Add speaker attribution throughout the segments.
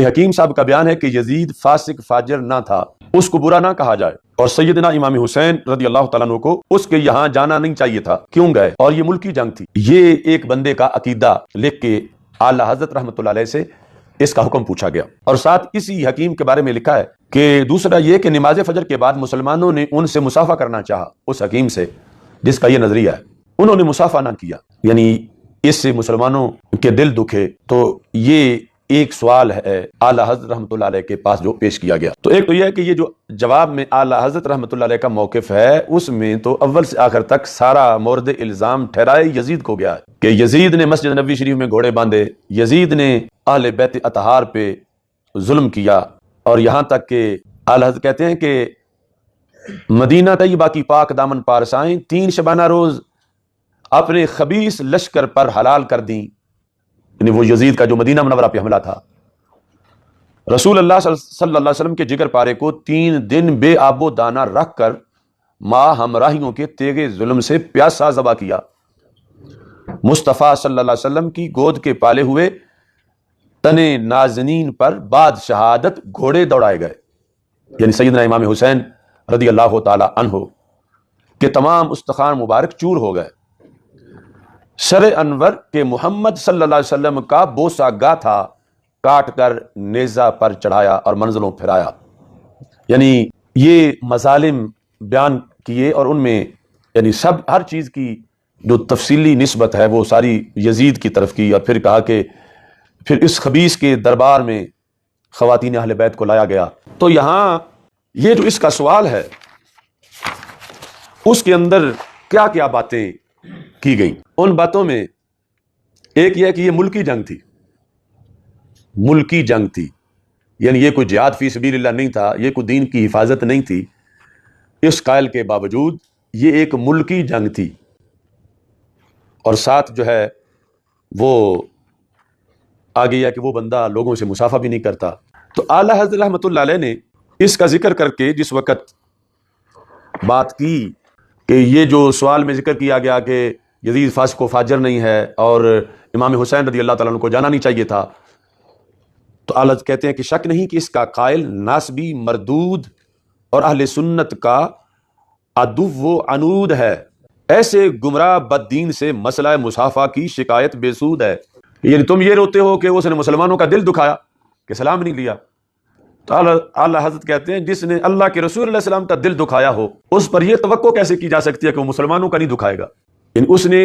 Speaker 1: حکیم صاحب کا بیان ہے کہ یزید فاسق فاجر نہ تھا، اس کو برا نہ کہا جائے، اور سیدنا امام حسین رضی اللہ تعالیٰ عنہ کو اس کے یہاں جانا نہیں چاہیے تھا، کیوں گئے؟ اور یہ ملکی جنگ تھی۔ یہ ایک بندے کا عقیدہ لکھ کے اعلیٰ حضرت رحمۃ اللہ علیہ سے اس کا حکم پوچھا گیا، اور ساتھ اسی حکیم کے بارے میں لکھا ہے کہ دوسرا یہ کہ نماز فجر کے بعد مسلمانوں نے ان سے مصافحہ کرنا چاہا، اس حکیم سے جس کا یہ نظریہ ہے، انہوں نے مصافحہ نہ کیا، یعنی اس سے مسلمانوں کے دل دکھے۔ تو یہ ایک سوال ہے اعلیٰ حضرت رحمۃ اللہ علیہ کے پاس جو پیش کیا گیا۔ تو ایک تو یہ ہے کہ یہ جو جواب میں اعلیٰ حضرت رحمۃ اللہ علیہ کا موقف ہے، اس میں تو اول سے آخر تک سارا مورد الزام ٹھہرائے یزید کو گیا ہے کہ یزید نے مسجد نبوی شریف میں گھوڑے باندھے، یزید نے اہل بیت اطہار پہ ظلم کیا، اور یہاں تک کہ اعلیٰ حضرت کہتے ہیں کہ مدینہ طیبہ کی پاک دامن پارسائیں 3 شبانہ روز اپنے خبیث لشکر پر حلال کر دیں، یعنی وہ یزید کا جو مدینہ منورہ پہ حملہ تھا۔ رسول اللہ صلی اللہ علیہ وسلم کے جگر پارے کو 3 دن بے آب و دانہ رکھ کر ماں ہمراہیوں کے تیغ ظلم سے پیاسا ذبح کیا۔ مصطفیٰ صلی اللہ علیہ وسلم کی گود کے پالے ہوئے تنے نازنین پر بعد شہادت گھوڑے دوڑائے گئے، یعنی سیدنا امام حسین رضی اللہ تعالی عنہ کے تمام استخوان مبارک چور ہو گئے۔ شرع انور کے محمد صلی اللہ علیہ وسلم کا بوسہ گا تھا کاٹ کر نیزہ پر چڑھایا اور منزلوں پھرایا، یعنی یہ مظالم بیان کیے، اور ان میں یعنی ہر چیز کی جو تفصیلی نسبت ہے وہ ساری یزید کی طرف کی، اور پھر کہا کہ پھر اس خبیث کے دربار میں خواتین اہل بیت کو لایا گیا۔ تو یہاں یہ جو اس کا سوال ہے اس کے اندر کیا کیا باتیں کی گئیں؟ ان باتوں میں ایک یہ ہے کہ یہ ملکی جنگ تھی، ملکی جنگ تھی، یعنی یہ کوئی جہاد فی سبیل اللہ نہیں تھا، یہ کوئی دین کی حفاظت نہیں تھی۔ اس قائل کے باوجود یہ ایک ملکی جنگ تھی، اور ساتھ جو ہے وہ آگے یہ کہ وہ بندہ لوگوں سے مصافحہ بھی نہیں کرتا۔ تو اعلیٰ حضرت رحمۃ اللہ علیہ نے اس کا ذکر کر کے جس وقت بات کی کہ یہ جو سوال میں ذکر کیا گیا کہ یزید فاسق و فاجر نہیں ہے اور امام حسین رضی اللہ تعالیٰ عنہ کو جانا نہیں چاہیے تھا، تو اعلیٰ کہتے ہیں کہ شک نہیں کہ اس کا قائل ناسبی مردود اور اہل سنت کا عدو و عنود ہے، ایسے گمراہ بد دین سے مسئلہ مصافحہ کی شکایت بے سود ہے۔ یعنی تم یہ روتے ہو کہ اس نے مسلمانوں کا دل دکھایا کہ سلام نہیں لیا، تو اعلیٰ حضرت کہتے ہیں جس نے اللہ کے رسول علیہ السلام کا دل دکھایا ہو اس پر یہ توقع کیسے کی جا سکتی ہے کہ وہ مسلمانوں کا نہیں دکھائے گا؟ یعنی اس نے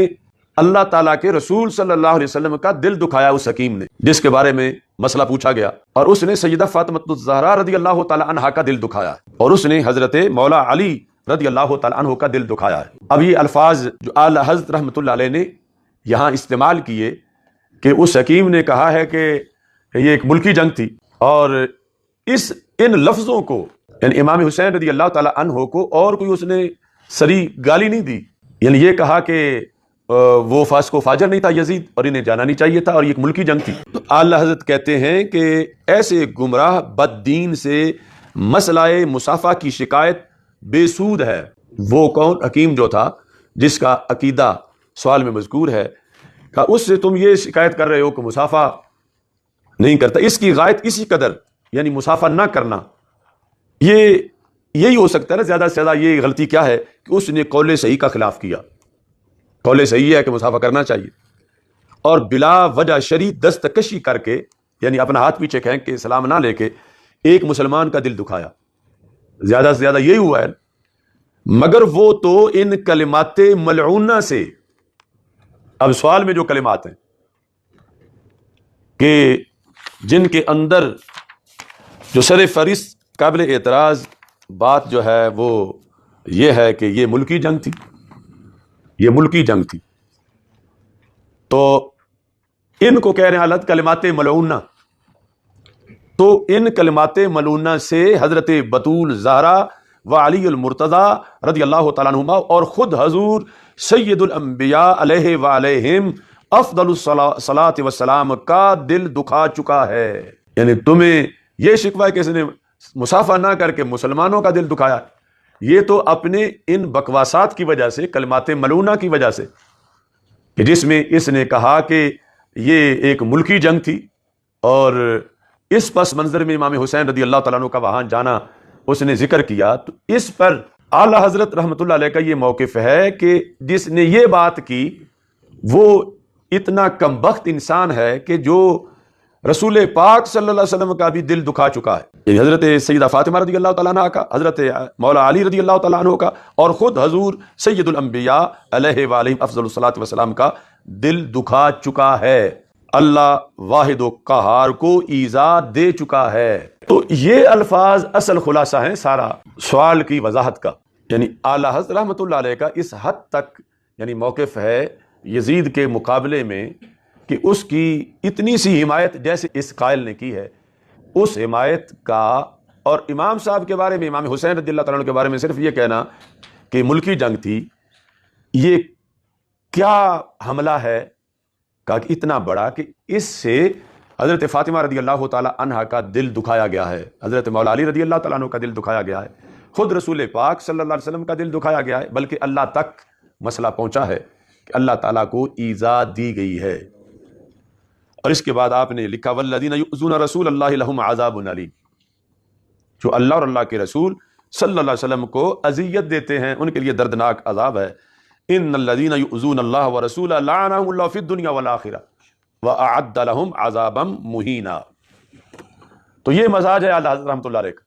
Speaker 1: اللہ تعالیٰ کے رسول صلی اللہ علیہ وسلم کا دل دکھایا، اس حکیم نے جس کے بارے میں مسئلہ پوچھا گیا، اور اس نے سیدہ فاطمہ الزہرا رضی اللہ تعالی عنہا کا دل دکھایا، اور اس نے حضرت مولا علی رضی اللہ تعالی عنہ کا دل دکھایا ہے۔ اب یہ الفاظ جو اعلیٰ حضرت رحمۃ اللہ علیہ نے یہاں استعمال کیے کہ اس حکیم نے کہا ہے کہ یہ ایک ملکی جنگ تھی، اور ان لفظوں کو یعنی امام حسین رضی اللہ تعالی عنہ کو اور کوئی اس نے سری گالی نہیں دی، یعنی یہ کہا کہ وہ فاسق و فاجر نہیں تھا یزید اور انہیں جانا نہیں چاہیے تھا، اور یہ ایک ملکی جنگ تھی۔ تو اعلیٰ حضرت کہتے ہیں کہ ایسے گمراہ بد دین سے مسئلہ مصافحہ کی شکایت بے سود ہے۔ وہ کون؟ حکیم جو تھا جس کا عقیدہ سوال میں مذکور ہے، کہ اس سے تم یہ شکایت کر رہے ہو کہ مصافحہ نہیں کرتا، اس کی غایت اسی قدر یعنی مصافحہ نہ کرنا، یہی ہو سکتا ہے نا زیادہ سے زیادہ۔ یہ غلطی کیا ہے کہ اس نے قول صحیح کا خلاف کیا۔ قول صحیح ہے کہ مصافحہ کرنا چاہیے، اور بلا وجہ شرعی دستکشی کر کے یعنی اپنا ہاتھ پیچھے کھینچ کے سلام نہ لے کے ایک مسلمان کا دل دکھایا، زیادہ سے زیادہ یہی ہوا ہے۔ مگر وہ تو ان کلمات ملعونہ سے، اب سوال میں جو کلمات ہیں کہ جن کے اندر جو سر فہرست قابل اعتراض بات جو ہے وہ یہ ہے کہ یہ ملکی جنگ تھی، یہ ملکی جنگ تھی، تو ان کو کہہ رہے ہیں حالت کلمات ملعونہ۔ تو ان کلمات ملعونہ سے حضرت بطول زہرا و علی المرتضی رضی اللہ تعالیٰ عنہما اور خود حضور سید الانبیاء علیہ وعلیہم افضل الصلاۃ والسلام کا دل دکھا چکا ہے۔ یعنی تمہیں یہ شکوہ ہے کہ اس نے مصافحہ نہ کر کے مسلمانوں کا دل دکھایا، یہ تو اپنے ان بکواسات کی وجہ سے، کلمات ملعونہ کی وجہ سے، کہ جس میں اس نے کہا کہ یہ ایک ملکی جنگ تھی اور اس پس منظر میں امام حسین رضی اللہ تعالیٰ عنہ کا وہاں جانا اس نے ذکر کیا، تو اس پر اعلیٰ حضرت رحمۃ اللہ علیہ کا یہ موقف ہے کہ جس نے یہ بات کی وہ اتنا کم بخت انسان ہے کہ جو رسول پاک صلی اللہ علیہ وسلم کا بھی دل دکھا چکا ہے، یعنی حضرت سیدہ فاطمہ رضی اللہ تعالیٰ عنہ کا، حضرت مولا علی رضی اللہ تعالیٰ عنہ کا، اور خود حضور سید الانبیاء علیہ وآلہ افضل الصلاۃ والسلام کا دل دکھا چکا ہے، اللہ واحد و قہار کو ایذا دے چکا ہے۔ تو یہ الفاظ اصل خلاصہ ہیں سارا سوال کی وضاحت کا، یعنی اعلیٰ حضرت رحمۃ اللہ علیہ کا اس حد تک یعنی موقف ہے یزید کے مقابلے میں کہ اس کی اتنی سی حمایت جیسے اس قائل نے کی ہے، اس حمایت کا، اور امام صاحب کے بارے میں، امام حسین رضی اللہ تعالیٰ عنہ کے بارے میں صرف یہ کہنا کہ ملکی جنگ تھی، یہ کیا حملہ ہے کہ اتنا بڑا کہ اس سے حضرت فاطمہ رضی اللہ تعالیٰ عنہ کا دل دکھایا گیا ہے، حضرت مولا علی رضی اللہ تعالیٰ عنہ کا دل دکھایا گیا ہے، خود رسول پاک صلی اللہ علیہ وسلم کا دل دکھایا گیا ہے، بلکہ اللہ تک مسئلہ پہنچا ہے کہ اللہ تعالیٰ کو ایذا دی گئی ہے۔ اور اس کے بعد آپ نے لکھا والذین یؤذون رسول اللہ لہم عذاب علیم، جو اللہ اور اللہ کے رسول صلی اللہ علیہ وسلم کو اذیت دیتے ہیں ان کے لیے دردناک عذاب ہے۔ ان الذین یؤذون اللہ ورسولہ لعنہم اللہ فی الدنیا والآخرہ وأعد لهم عذابا مہینا۔ تو یہ مزاج ہے اعلیٰ حضرت رحمۃ اللہ علیہ کا۔